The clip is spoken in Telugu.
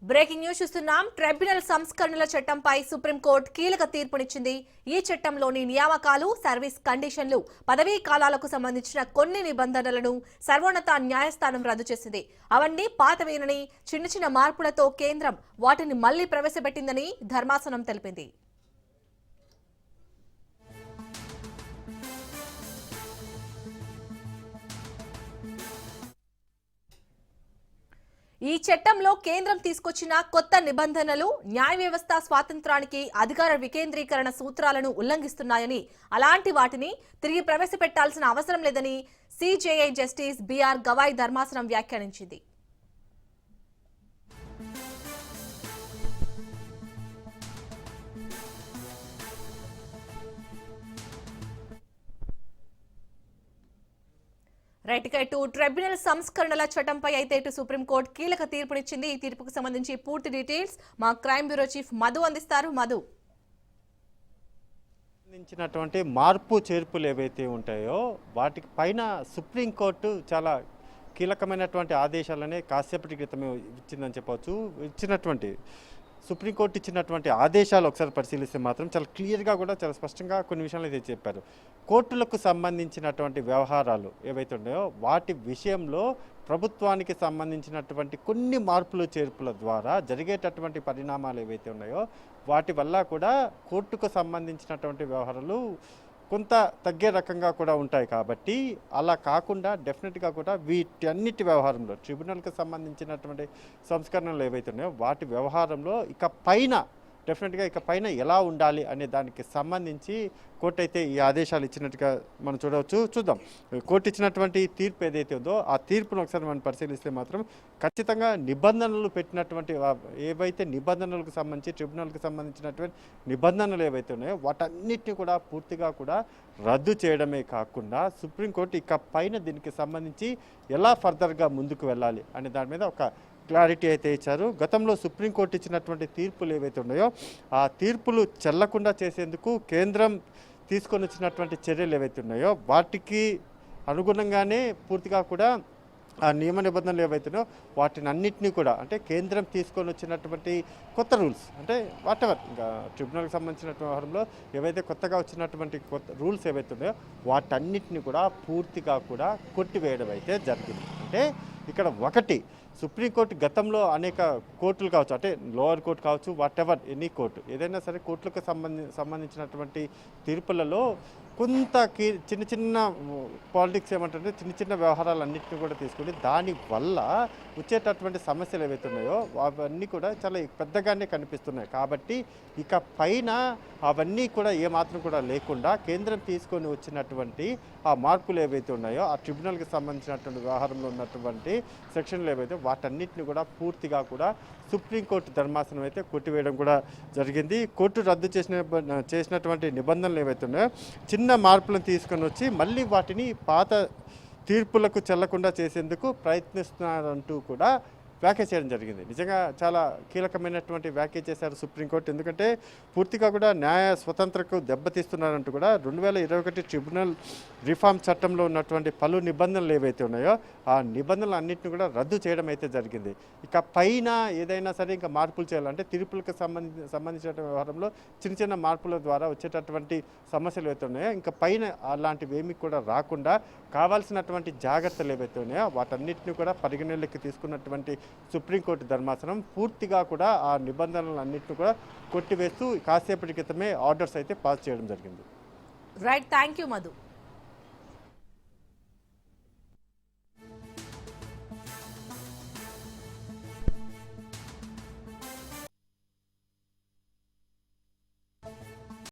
బ్రేకింగ్ న్యూస్ చూస్తున్నాం. ట్రిబ్యునల్ సంస్కరణల చట్టంపై సుప్రీంకోర్టు కీలక తీర్పునిచ్చింది. ఈ చట్టంలోని నియామకాలు, సర్వీస్ కండిషన్లు, పదవీ కాలాలకు సంబంధించిన కొన్ని నిబంధనలను సర్వోన్నత న్యాయస్థానం రద్దు చేసింది. అవన్నీ పాతవేనని, చిన్న చిన్న మార్పులతో కేంద్రం వాటిని మళ్లీ ప్రవేశపెట్టిందని ధర్మాసనం తెలిపింది. ఈ చట్టంలో కేంద్రం తీసుకొచ్చిన కొత్త నిబంధనలు న్యాయ వ్యవస్థ స్వాతంత్రానికి, అధికార వికేంద్రీకరణ సూత్రాలను ఉల్లంఘిస్తున్నాయని, అలాంటి వాటిని తిరిగి ప్రవేశపెట్టాల్సిన అవసరం లేదని సిజేఐ జస్టిస్ బిఆర్ గవాయ్ ధర్మాసనం వ్యాఖ్యానించింది. ట్రిబ్యునల్ సంస్కరణల చట్టంపై అయితే ఇటు సుప్రీంకోర్టు కీలక తీర్పునిచ్చింది. ఈ తీర్పుకు సంబంధించి పూర్తి డీటెయిల్స్ మా క్రైమ్ బ్యూరో చీఫ్ మధు అందిస్తారు. మధు, సంబంధించినటువంటి మార్పు చేర్పులు ఏవైతే ఉంటాయో వాటికి పైన సుప్రీంకోర్టు చాలా కీలకమైనటువంటి ఆదేశాలనే కాసేపటి క్రితమే ఇచ్చిందని చెప్పవచ్చు. సుప్రీంకోర్టు ఇచ్చినటువంటి ఆదేశాలు ఒకసారి పరిశీలిస్తే మాత్రం చాలా క్లియర్గా కూడా చాలా స్పష్టంగా కొన్ని విషయాలు అయితే చెప్పారు. కోర్టులకు సంబంధించినటువంటి వ్యవహారాలు ఏవైతే ఉన్నాయో వాటి విషయంలో ప్రభుత్వానికి సంబంధించినటువంటి కొన్ని మార్పులు చేర్పుల ద్వారా జరిగేటటువంటి పరిణామాలు ఏవైతే ఉన్నాయో వాటి వల్ల కూడా కోర్టుకు సంబంధించినటువంటి వ్యవహారాలు కొంత తగ్గే రకంగా కూడా ఉంటాయి. కాబట్టి అలా కాకుండా డెఫినెట్గా కూడా వీటన్నిటి వ్యవహారంలో ట్రిబ్యునల్కి సంబంధించినటువంటి సంస్కరణలు ఏవైతే ఉన్నాయో వాటి వ్యవహారంలో ఇక పైన ఎలా ఉండాలి అనే దానికి సంబంధించి కోర్టు అయితే ఈ ఆదేశాలు ఇచ్చినట్టుగా మనం చూద్దాం. కోర్టు ఇచ్చినటువంటి తీర్పు ఏదైతే ఉందో ఆ తీర్పును ఒకసారి మనం పరిశీలిస్తే మాత్రం ఖచ్చితంగా నిబంధనలు పెట్టినటువంటి ఏవైతే నిబంధనలకు సంబంధించి ట్రిబ్యునల్కి సంబంధించినటువంటి నిబంధనలు ఏవైతే ఉన్నాయో వాటన్నిటిని కూడా పూర్తిగా కూడా రద్దు చేయడమే కాకుండా సుప్రీంకోర్టు ఇక పైన దీనికి సంబంధించి ఎలా ఫర్దర్గా ముందుకు వెళ్ళాలి అనే దాని మీద ఒక క్లారిటీ అయితే ఇచ్చారు. గతంలో సుప్రీంకోర్టు ఇచ్చినటువంటి తీర్పులు ఏవైతే ఉన్నాయో ఆ తీర్పులు చెల్లకుండా చేసేందుకు కేంద్రం తీసుకొని వచ్చినటువంటి చర్యలు ఏవైతే ఉన్నాయో వాటికి అనుగుణంగానే పూర్తిగా కూడా ఆ నియమ నిబంధనలు ఏవైతున్నాయో వాటిని అన్నింటినీ కూడా అంటే కేంద్రం తీసుకొని వచ్చినటువంటి కొత్త రూల్స్ అంటే వాటెవర్ ఇంకా ట్రిబ్యునల్కి సంబంధించిన వ్యవహారంలో ఏవైతే కొత్తగా వచ్చినటువంటి కొత్త రూల్స్ ఏవైతే ఉన్నాయో వాటన్నిటిని కూడా పూర్తిగా కూడా కొట్టివేయడం అయితే జరిగింది. అంటే ఇక్కడ ఒకటి సుప్రీంకోర్టు గతంలో అనేక కోర్టులు కావచ్చు, అంటే లోవర్ కోర్టు కావచ్చు, వాటెవర్ ఎనీ కోర్టు ఏదైనా సరే కోర్టులకు సంబంధించినటువంటి తీర్పులలో కొంత చిన్న చిన్న పాలిటిక్స్ ఏమంటే చిన్న చిన్న వ్యవహారాలన్నింటినీ కూడా తీసుకుని దానివల్ల వచ్చేటటువంటి సమస్యలు ఏవైతే ఉన్నాయో అవన్నీ కూడా చాలా పెద్దగానే కనిపిస్తున్నాయి. కాబట్టి ఇక పైన అవన్నీ కూడా ఏమాత్రం కూడా లేకుండా కేంద్రం తీసుకొని వచ్చినటువంటి ఆ మార్పులు ఏవైతే ఉన్నాయో ఆ ట్రిబ్యునల్కి సంబంధించినటువంటి వ్యవహారంలో ఉన్నటువంటి సెక్షన్లు ఏవైతే వాటన్నిటిని కూడా పూర్తిగా కూడా సుప్రీంకోర్టు ధర్మాసనం అయితే కొట్టివేయడం కూడా జరిగింది. కోర్టు రద్దు చేసినటువంటి నిబంధనలు ఏవైతే ఉన్నాయో చిన్న మార్పులను తీసుకొని వచ్చి మళ్ళీ వాటిని పాత తీర్పులకు చెల్లకుండా చేసేందుకు ప్రయత్నిస్తున్నారంటూ కూడా వ్యాఖ్య చేయడం జరిగింది. నిజంగా చాలా కీలకమైనటువంటి వ్యాఖ్య చేశారు సుప్రీంకోర్టు. ఎందుకంటే పూర్తిగా కూడా న్యాయ స్వతంత్రకు దెబ్బతీస్తున్నారంటూ కూడా 2021 ట్రిబ్యునల్ రిఫార్మ్ చట్టంలో ఉన్నటువంటి పలు నిబంధనలు ఏవైతే ఉన్నాయో ఆ నిబంధనలు అన్నింటినీ కూడా రద్దు చేయడం అయితే జరిగింది. ఇక పైన ఏదైనా సరే ఇంకా మార్పులు చేయాలంటే తీర్పులకు సంబంధించిన వ్యవహారంలో చిన్న చిన్న మార్పుల ద్వారా వచ్చేటటువంటి సమస్యలు ఏవైతే ఉన్నాయో ఇంకా పైన అలాంటివి ఏమి కూడా రాకుండా కావాల్సినటువంటి జాగ్రత్తలు ఏవైతే ఉన్నాయో వాటన్నిటిని కూడా పరిగణలోకి తీసుకున్నటువంటి సుప్రీంకోర్టు ధర్మాసనం పూర్తిగా కూడా ఆ నిబంధనలన్నింటినీ కూడా కొట్టివేస్తూ కాసేపటి క్రితమే ఆర్డర్స్ అయితే పాస్ చేయడం జరిగింది. Right, thank you Madhu.